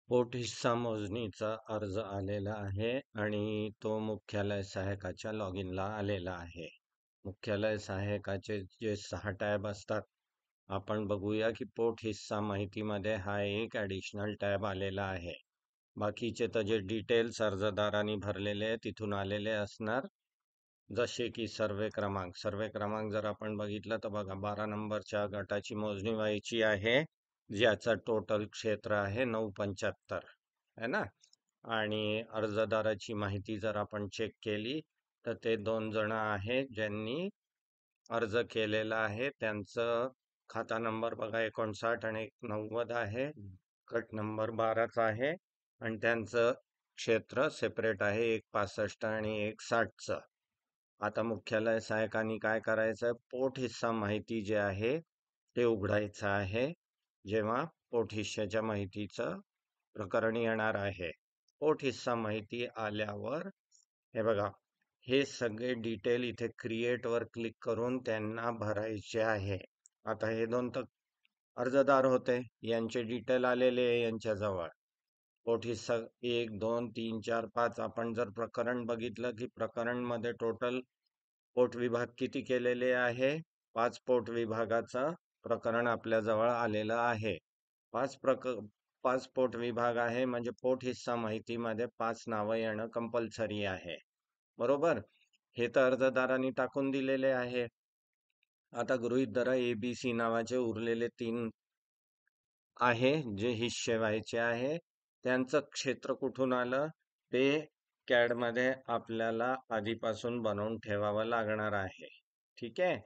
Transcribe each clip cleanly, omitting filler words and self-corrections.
पोट हिस्सा मोजणीचा अर्ज आलेला आहे आणि तो मुख्यालय सहायकाच्या लॉग इनला आलेला आहे. मुख्यालय सहायकाचे जे 6 टॅब असतात, आपण बघूया की पोट हिस्सा माहितीमध्ये हा एक ॲडिशनल टॅब आलेला आहे. बाकीचे तर जे डिटेल्स अर्जदारांनी भरलेले तिथून आलेले असणार, जसे की सर्वे क्रमांक जर आपण बघितलं तर बघा 12 नंबरच्या गटाची मोजणी व्हायची आहे, ज्याचं टोटल क्षेत्र आहे 975 है ना. आणि अर्जदाराची माहिती जर आपण चेक केली तर ते 2 जण आहेत ज्यांनी अर्ज केलेला आहे. त्यांचं खाता नंबर बघा 59 आणि 90 आहे, गट नंबर 12चा आहे आणि त्यांचं क्षेत्र सेपरेट आहे, एक 65 आणि एक 60चं. आता मुख्यालय सहायकांनी काय करायचं, पोट हिस्सा माहिती जे आहे ते उघडायचं आहे. जेव्हा पोट हिस्साच्या माहितीचं प्रकरण येणार आहे, पोट हिस्सा माहिती आल्यावर हे बघा, हे सगळे डिटेल इथे क्रिएट वर क्लिक करून त्यांना भरायचे आहे. आता हे 2 तर अर्जदार होते, यांचे डिटेल आलेले आहे यांच्याजवळ. पोट हिस्सा 1 2 3 4 5. आपण जर प्रकरण बघितलं की प्रकरण मध्ये टोटल पोट विभाग किती केलेले आहे, 5 पोट विभागाचं प्रकरण आपल्याजवळ आलेलं आहे. 5 पोट विभाग आहे म्हणजे पोट हिस्सा माहितीमध्ये 5 नावं येणं कंपल्सरी आहे, बरोबर. हे तर अर्जदारांनी टाकून दिलेले आहे. आता गृहीत धरा ABC नावाचे उरलेले 3 आहे जे हिस्से व्हायचे आहे. त्यांचं क्षेत्र कुठून आलं ते CAD मध्ये आपल्याला आधीपासून बनवून ठेवावं लागणार आहे. ठीक आहे.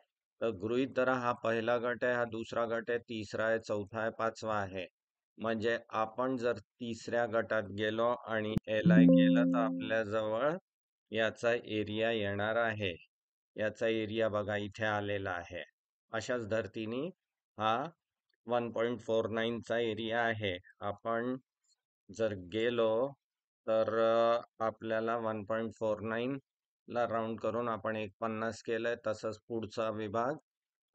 तर गृहीत धरा हा पहिला गट आहे, हा दुसरा गट आहे, तिसरा आहे, चौथा आहे, पाचवा आहे. म्हणजे आपण जर तिसऱ्या गटात गेलो आणि LI केलं तर आपल्याजवळ याचा एरिया येणार आहे. याचा एरिया बघा इथे आलेला आहे. अशाच धर्तीने हा 1.49 चा एरिया आहे. आपण जर गेलो तर आपल्याला 1.49 ला राऊंड करून आपण 150 केलंय. तसंच पुढचा विभाग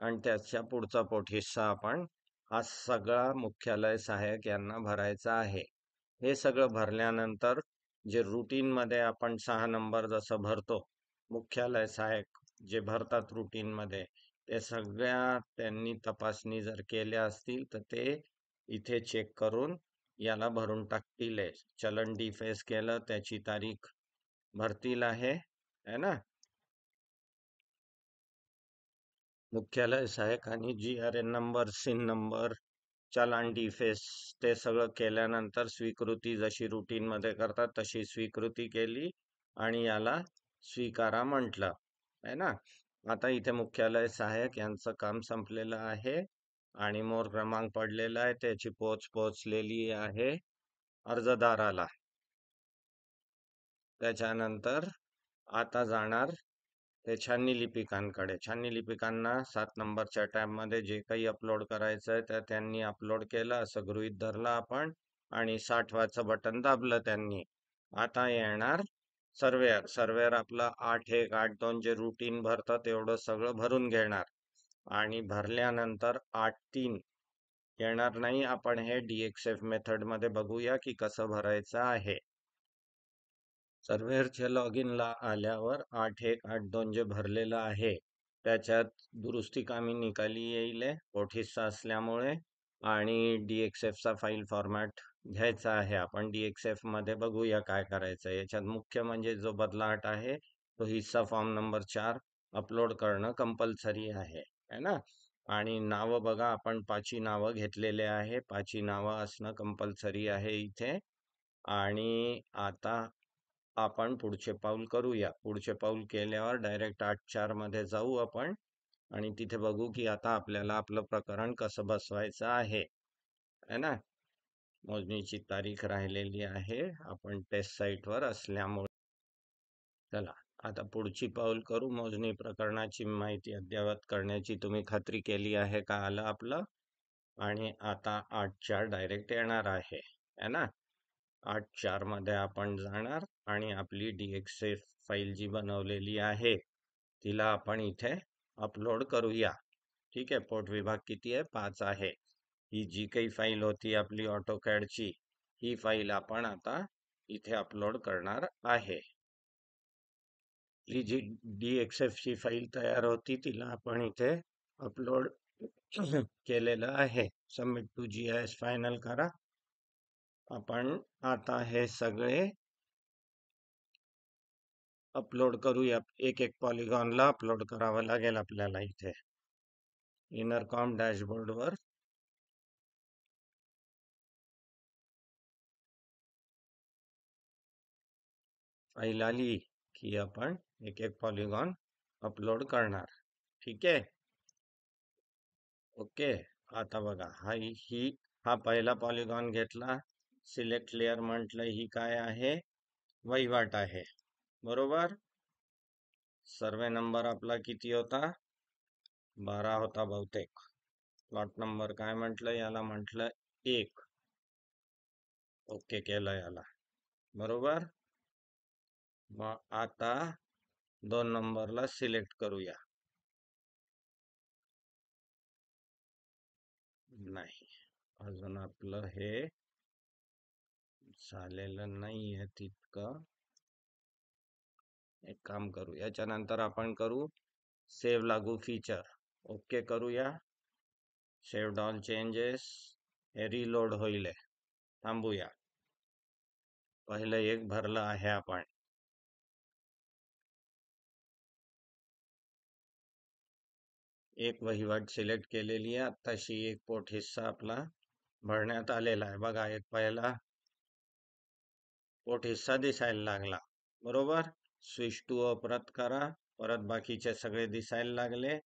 आणि त्याच्या पुढचा पोट हिस्सा आपण हा सगळा मुख्यालय सहाय्यक यांना भरायचा आहे. हे सगळं भरल्यानंतर जे रुटीन मध्ये आपण 6 नंबर जसं भरतो, मुख्यालय सहाय्यक जे भरतात रुटीन मध्ये, ते सगळ्या त्यांनी तपासणी जर केल्या असतील तर ते इथे चेक करून याला भरून टाकतील. चलन डिफेस केलं त्याची तारीख भरतील आहे ना. मुख्यालय सहाय्यकांनी GRN नंबर, सिन नंबर, चलान डिफेस ते सगळं केल्यानंतर स्वीकृती जशी रुटीन मध्ये करतात तशी स्वीकृती केली आणि याला स्वीकारा म्हटलं आहे ना. आता इथे मुख्यालय सहाय्यक यांचं काम संपलेलं आहे आणि मोर क्रमांक पडलेला आहे, त्याची पोच पोचलेली आहे अर्जदाराला. त्याच्यानंतर आता जाणार ते छाननी लिपिकांकडे. छाननी लिपिकांना 7 नंबरच्या टॅब मध्ये जे काही अपलोड करायचं आहे त्यांनी अपलोड केलं असं गृहीत धरलं आपण आणि 60वाचं बटन दाबलं त्यांनी. आता येणार सर्वेअर आपलं 8-1 8-2 जे रुटीन भरतं तेवढं सगळं भरून घेणार आणि भरल्यानंतर 8-3 येणार नाही. आपण हे DXF मेथड मध्ये बघूया की कसं भरायचं आहे. सर्वेअरच्या लॉग इनला आल्यावर 8-1 8-2 जे भरलेलं आहे त्याच्यात दुरुस्ती कामी निकाली येईल पोट हिस्सा असल्यामुळे आणि DXF चा फाईल फॉर्मॅट घ्यायचा आहे. आपण DXF मध्ये बघूया काय करायचं. याच्यात मुख्य म्हणजे जो बदलाट आहे तो हिस्सा फॉर्म नंबर 4 अपलोड करणं कंपल्सरी आहे है ना. आणि नावं बघा, आपण 5 नावं घेतलेले आहे, 5 नावं असणं कंपल्सरी आहे इथे. आणि आता आपण पुढचे पाऊल करूया. पुढचे पाऊल केल्यावर डायरेक्ट 8-4 मध्ये जाऊ आपण आणि तिथे बघू की आता आपल्याला आपलं प्रकरण कसं बसवायचं आहे है ना. मोजणीची तारीख राहिलेली आहे, आपण टेस्ट साईट वर असल्यामुळे. चला आता पुढची पाऊल करू. मोजणी प्रकरणाची माहिती अद्ययावत करण्याची तुम्ही खात्री केली आहे का आलं आपलं. आणि आता 8-4 डायरेक्ट येणार आहे है ना. 8-4 मध्ये आपण जाणार आणि आपली DXF फाईल जी बनवलेली आहे तिला आपण इथे अपलोड करूया. ठीक आहे. पोट विभाग किती आहे, 5 आहे. ही जी काही फाईल होती आपली AutoCAD ची, ही फाईल आपण आता इथे अपलोड करणार आहे. ही जी DXF ची फाईल तयार होती तिला आपण इथे अपलोड केलेलं आहे. सबमिट टू GIS फायनल करा. आपण आता हे सगळे अपलोड करूया. एक एक पॉलिगॉनला अपलोड करावं लागेल आपल्याला इथे इनरकॉम डॅशबोर्ड वर. फाईल आली की आपण एक एक पॉलिगॉन अपलोड करणार. ठीक आहे. ओके. आता बघा हा पहिला पॉलिगॉन घेतला, सिलेक्ट लेअर म्हटलं. ही काय आहे? वहिवाट आहे. बरोबर. सर्वे नंबर आपला किती होता? 12 होता बहुतेक. प्लॉट नंबर काय म्हटलं? याला म्हटलं 1. ओके केलं याला. बरोबर. मग आता 2 नंबरला सिलेक्ट करूया. नाही, अजून आपलं हे झालेलं नाहीये तितकं. एक काम करू, याच्यानंतर आपण करू सेव्ह लागू फीचर. ओके करूया. Save all changes. हे रिलोड होईल. थांबूया. पहिलं एक भरलं आहे आपण. एक वहिवाट सिलेक्ट केलेली आहे. आताशी एक पोट हिस्सा आपला भरण्यात आलेला आहे. बघा, एक पहिला पोट हिस्सा दिसायला लागला. बरोबर. स्विच टू परत करा. परत बाकीचे सगळे दिसायला लागले.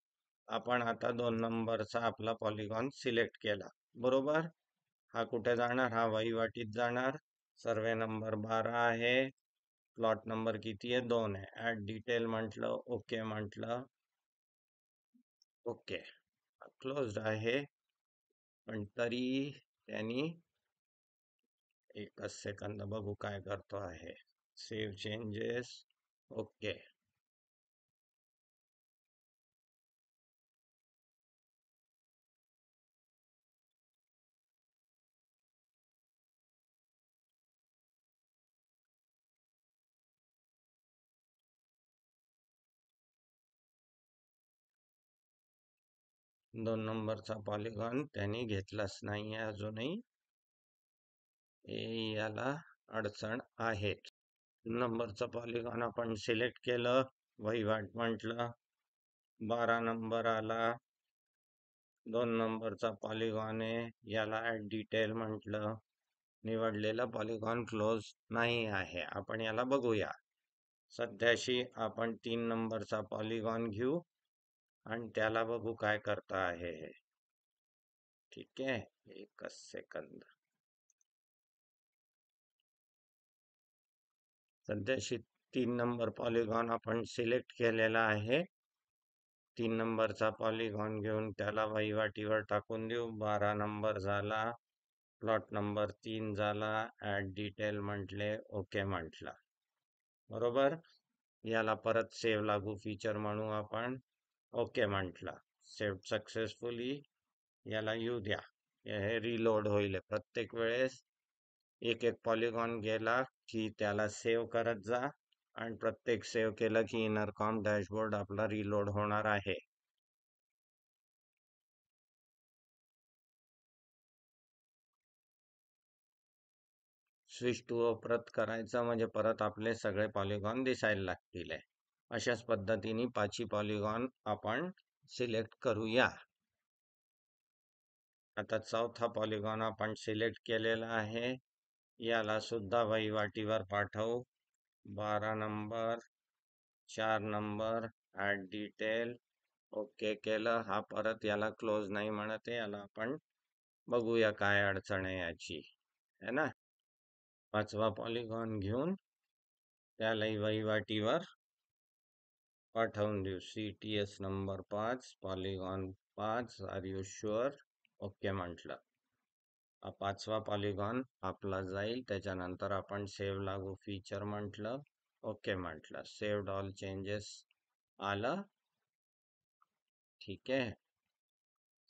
आपण आता 2 नंबरचा आपला पॉलिगॉन सिलेक्ट केला. बरोबर. हा कुठे जाणार? हा वहिवाटीत जाणार. सर्वे नंबर 12 आहे. प्लॉट नंबर किती आहे? 2 आहे. ऍड डिटेल म्हटलं. ओके म्हटलं. ओके. क्लोज आहे. पण तरी त्यांनी एकच सेकंद बघू काय करतो आहे. Save changes. ओके. 2 नंबरचा पॉलिगॉन त्यांनी घेतलाच नाहीये अजूनही. याला अडचण आहे. नंबरचा पॉलिगॉन आपण सिलेक्ट केलं. वहिवाट म्हटलं. 12 नंबर आला. 2 नंबरचा पॉलिगॉन आहे. याला ऍड डिटेल म्हटलं. निवडलेला पॉलिगॉन क्लोज नाही आहे. आपण याला बघूया. सध्याशी आपण 3 नंबरचा पॉलिगॉन घेऊ आणि त्याला बघू काय करता आहे हे. ठीक आहे. एकच सेकंद. सध्याशी 3 नंबर पॉलिगॉन आपण सिलेक्ट केलेला आहे. 3 नंबरचा पॉलिगॉन घेऊन त्याला वहिवाटीवर टाकून देऊ. 12 नंबर झाला. प्लॉट नंबर 3 झाला. ऍड डिटेल म्हटले. ओके म्हटलं. बरोबर. याला परत सेव्ह लागू फीचर म्हणू आपण. ओके म्हटलं. Save successfully. याला येऊ द्या. हे रिलोड होईल. प्रत्येक वेळेस एक एक पॉलिगॉन गेला की त्याला सेव्ह करत जा आणि प्रत्येक सेव्ह केलं की इनरकॉम डॅशबोर्ड आपला रिलोड होणार आहे. स्विच टू परत करायचं म्हणजे परत आपले सगळे पॉलिगॉन दिसायला लागतील. अशाच पद्धतीने 5ही पॉलिगॉन आपण सिलेक्ट करूया. आता 4था पॉलिगॉन आपण सिलेक्ट केलेला आहे. याला सुद्धा वहिवाटीवर पाठवू. 12 number, 4 number, add detail. Okay केलं. हा परत याला क्लोज नाही म्हणते. याला आपण बघूया काय अडचण आहे याची. है ना. 5वा पॉलिगॉन घेऊन त्यालाही वहिवाटीवर पाठवून देऊ. CTS number 5, polygon 5. Are you sure? Okay म्हटलं. हा 5वा पॉलिगॉन आपला जाईल. त्याच्यानंतर आपण सेव्ह लागू फीचर म्हटलं. ओके म्हटलं. सेव्ह ऑल चेंजेस आलं. ठीक आहे.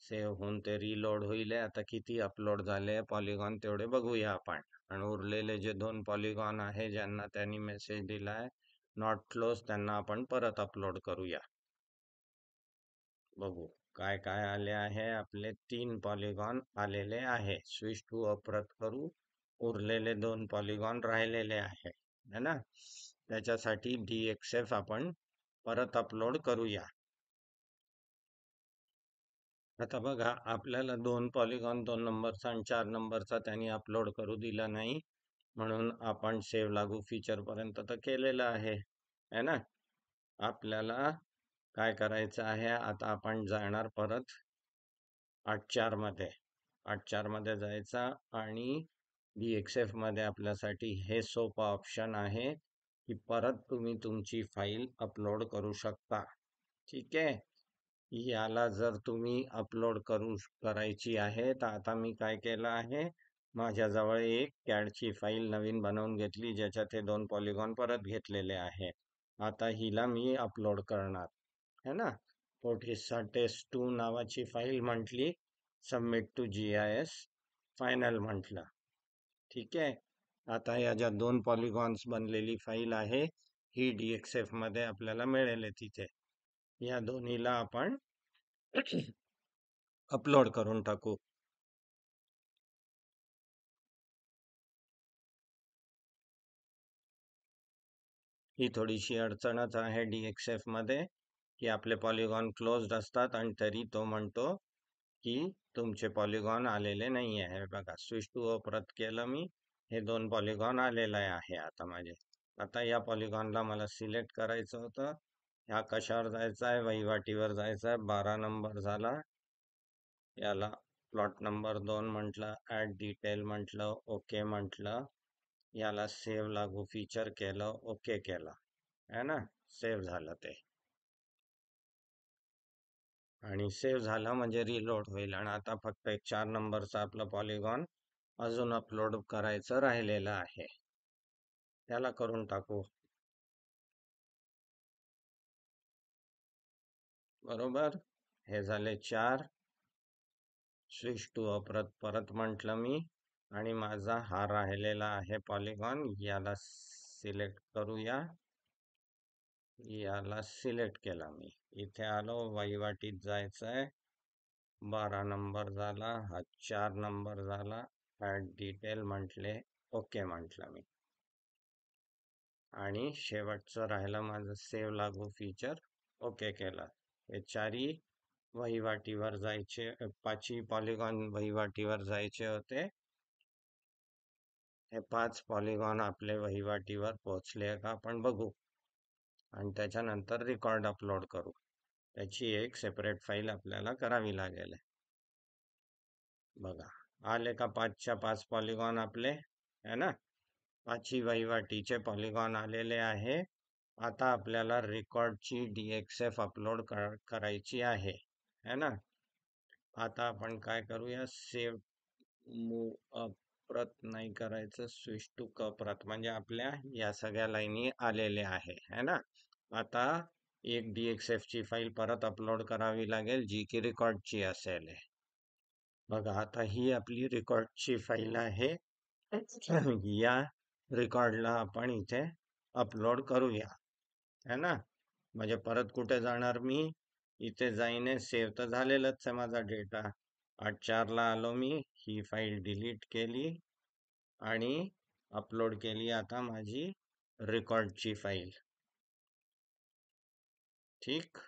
सेव्ह होऊन ते रिलोड होईल. आता किती अपलोड झाले पॉलिगॉन तेवढे बघूया आपण. आणि उरलेले जे 2 पॉलिगॉन आहे ज्यांना त्यांनी मेसेज दिलाय नॉट क्लोज, त्यांना आपण परत अपलोड करूया. बघू काय काय आले आहे. आपले 3 पॉलिगॉन आलेले आहे. स्विच टू परत करू. उरलेले 2 पॉलिगॉन राहिलेले आहे है ना. त्याच्यासाठी DXF आपण परत अपलोड करूया. आता बघा आपल्याला 2 पॉलिगॉन 2 नंबरचा आणि 4 नंबरचा त्यांनी अपलोड करू दिला नाही, म्हणून आपण सेव्ह लागू फीचर पर्यंत तर केलेलं आहे है ना. आपल्याला काय करायचं आहे, आता आपण जाणार परत 8.4 मध्ये. 8.4 मध्ये जायचा आणि DXF मध्ये आपल्यासाठी हे सोपं ऑप्शन आहे की परत तुम्ही तुमची फाईल अपलोड करू शकता. ठीक आहे. याला जर तुम्ही अपलोड करायची आहे तर आता मी काय केलं आहे, माझ्याजवळ एक कॅडची फाईल नवीन बनवून घेतली ज्याच्यात हे 2 पॉलिगॉन परत घेतलेले आहे. आता हिला मी अपलोड करणार है ना. फोर्टिसा टेस्ट 2 नावाची फाईल म्हटली, सबमिट टू GIS फायनल म्हटलं. ठीक आहे. आता या ज्या 2 पॉलिगॉन्स बनलेली फाईल आहे ही DXF मध्ये आपल्याला मिळेल तिथे. या दोन्हीला आपण अपलोड करून टाकू. ही थोडीशी अडचणच आहे DXF मध्ये की आपले पॉलिगॉन क्लोज्ड असतात आणि तरी तो म्हणतो की तुमचे पॉलिगॉन आलेले नाही आहे. बघा स्विच टू परत केलं मी, हे 2 पॉलिगॉन आलेले आहे आता माझे. आता या पॉलिगॉनला मला सिलेक्ट करायचं होतं. ह्या कशावर जायचं आहे, वहिवाटीवर जायचं आहे. 12 नंबर झाला. याला प्लॉट नंबर 2 म्हटलं, ऍड डिटेल म्हटलं, ओके म्हटलं. याला सेव्ह लागू फीचर केलं, ओके केलं है ना. सेव्ह झालं ते आणि सेव्ह झालं म्हणजे रिलोड होईल. आणि आता फक्त एक 4 नंबरचा आपलं पॉलिगॉन अजून अपलोड करायचं राहिलेलं आहे, त्याला करून टाकू. बरोबर, हे झाले 4. स्विच टू परत म्हटलं मी आणि माझा हा राहिलेला आहे पॉलिगॉन, याला सिलेक्ट करूया. याला सिलेक्ट केला मी, इथे आलो, वहिवाटीत जायचंय. 12 नंबर झाला, हा 4 नंबर झाला. ऍड डिटेल म्हटले, ओके म्हटलं मी. आणि शेवटचं राहिलं माझं सेव्ह लागू फीचर, ओके केलं. हे 4ही वहिवाटीवर जायचे, 5ही पॉलिगॉन वहिवाटीवर जायचे होते. हे 5 पॉलिगॉन आपले वहिवाटीवर पोहोचले का आपण बघू आणि त्याच्यानंतर रेकॉर्ड अपलोड करू. त्याची एक सेपरेट फाईल आपल्याला करावी लागेल. बघा आले का 5च्या 5 पॉलिगॉन आपले है ना. 5ही वहिवाटीचे पॉलिगॉन आलेले आहे. आता आपल्याला रेकॉर्डची DXF अपलोड करायची आहे है ना. आता आपण काय करूया, सेव्ह मूव अप परत नाही करायचं, स्विच टू परत, म्हणजे आपल्या या सगळ्या लाईनी आलेल्या आहे है ना. आता एक DXF ची फाईल परत अपलोड करावी लागेल जी की रेकॉर्डची असेल. बघा आता ही आपली रेकॉर्डची फाईल आहे. या रेकॉर्डला आपण इथे अपलोड करूया है ना. म्हणजे परत कुठे जाणार मी, इथे जाईन, सेव्ह तर झालेलंच आहे माझा डेटा. 8.4 ला आलो मी, ही फाईल डिलीट केली आणि अपलोड केली आता माझी रेकॉर्डची फाईल. ठीक,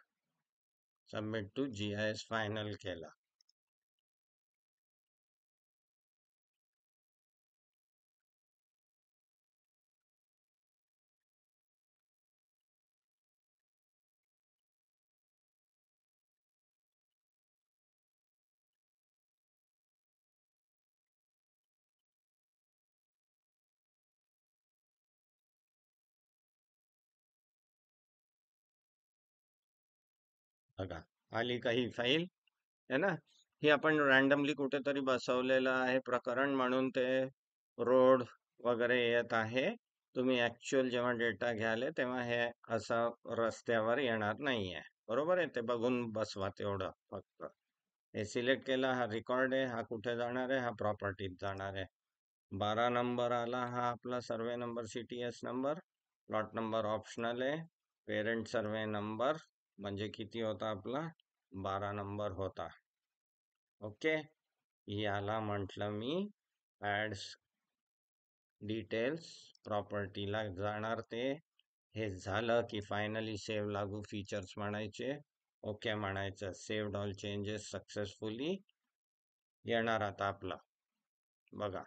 सबमिट टू GIS फायनल केला. बघा आली काही फाईल है ना. ही आपण रँडमली कुठेतरी बसवलेलं आहे प्रकरण, म्हणून ते रोड वगैरे येत आहे. तुम्ही ऍक्च्युअल जेव्हा डेटा घ्याल तेव्हा हे असं रस्त्यावर येणार नाहीये. बरोबर आहे, ते बघून बसवा तेवढं फक्त. हे सिलेक्ट केला, हा रेकॉर्ड आहे, हा कुठे जाणार आहे, हा प्रॉपर्टीत जाणार आहे. 12 नंबर आला हा आपला survey number CTS number. Plot number optional आहे. पेरेंट सर्वे नंबर म्हणजे किती होता आपला? 12 नंबर होता. ओके, याला म्हटलं मी ऍड डिटेल्स. प्रॉपर्टीला जाणार ते. हे झालं की फायनली सेव्ह लागू फीचर्स म्हणायचे. ओके म्हणायचं. सेव्ड ऑल चेंजेस सक्सेसफुली येणार आता आपला. बघा,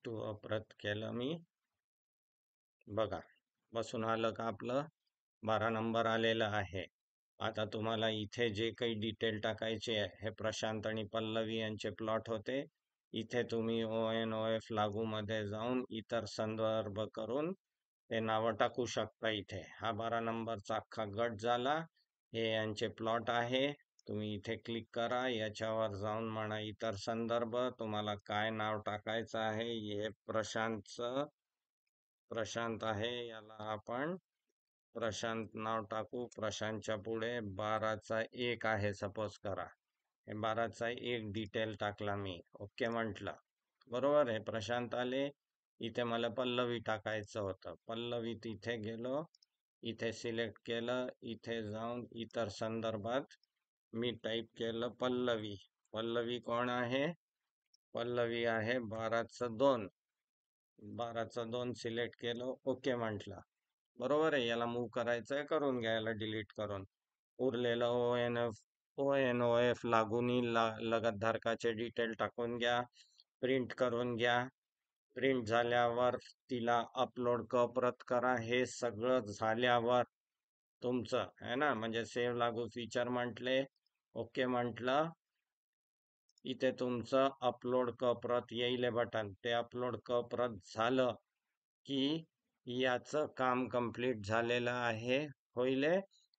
टू परत केलं मी. बघा, बसून आलं का आपलं 12 नंबर आलेलं आहे. आता तुम्हाला इथे जे काही डिटेल टाकायचे आहे, हे प्रशांत आणि पल्लवी यांचे प्लॉट होते. इथे तुम्ही ONOF लागू मध्ये जाऊन इतर संदर्भ करून ते नावं टाकू शकता. इथे हा 12 नंबरचा अख्खा गट झाला. हे यांचे प्लॉट आहे. तुम्ही इथे क्लिक करा. याच्यावर जाऊन म्हणा इतर संदर्भ. तुम्हाला काय नाव टाकायचं आहे? हे प्रशांत आहे. याला आपण प्रशांत नाव टाकू. प्रशांतच्या पुढे 12चा 1 आहे सपोज करा. हे 12चा 1 डिटेल टाकला मी. ओके म्हटलं. बरोबर आहे. प्रशांत आले. इथे मला पल्लवी टाकायचं होतं. पल्लवी तिथे गेलो. इथे सिलेक्ट केलं. इथे जाऊन इतर संदर्भात मी टाईप केलं पल्लवी. पल्लवी कोण आहे? पल्लवी आहे 12चं 2. 12चं 2 सिलेक्ट केलं. ओके म्हटलं. बरोबर आहे. याला मूव्ह करायचंय, करून घ्या. याला डिलीट करून उरलेलं ONOF लागूनी लगत धारकाचे डिटेल टाकून घ्या. प्रिंट करून घ्या. प्रिंट झाल्यावर तिला अपलोड परत करा. हे सगळं झाल्यावर तुमचं आहे ना, म्हणजे सेव्ह लागू फीचर म्हटले. ओके म्हटलं. इथे तुमचं अपलोड परत येईल बटन. ते अपलोड परत झालं की याचं काम कंप्लीट झालेलं आहे. होईल.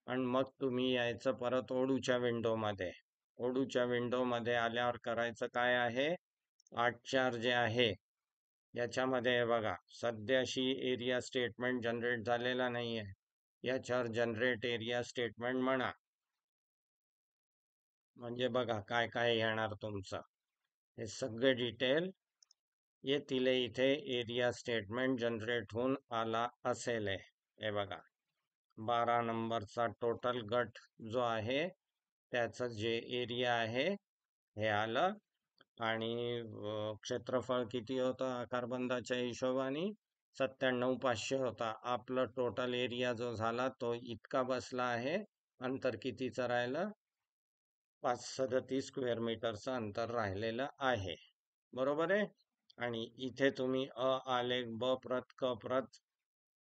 आणि मग तुम्ही यायचं परत ओडूच्या विंडोमध्ये. ओडूच्या विंडोमध्ये आल्यावर करायचं काय आहे? 8.4 जे आहे याच्यामध्ये बघा, सध्याशी एरिया स्टेटमेंट जनरेट झालेला नाहीये. याच्यावर जनरेट एरिया स्टेटमेंट म्हणा. म्हणजे बघा काय काय येणार तुमचं. हे सगळे डिटेल येतील. इथे एरिया स्टेटमेंट जनरेट होऊन आला असेल. हे बघा, 12 नंबरचा टोटल गट जो आहे त्याचं जे एरिया आहे हे आलं. आणि क्षेत्रफळ किती होतं आकारबंदाच्या हिशोबाने? 97,500 होता. आपलं टोटल एरिया जो झाला तो इतका बसला आहे. अंतर कितीचं राहिलं? 537 स्क्वेअर मीटरचं अंतर राहिलेलं आहे. बरोबर आहे. आणि इथे तुम्ही आलेख ब प्रत क प्रत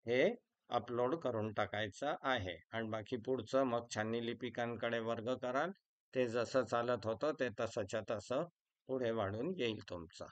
हे अपलोड करून टाकायचं आहे. आणि बाकी पुढचं मग छाननी लिपिकांकडे वर्ग कराल. ते जसं चालत होतं ते तसंच्या तसं पुढे वाढून येईल तुमचं.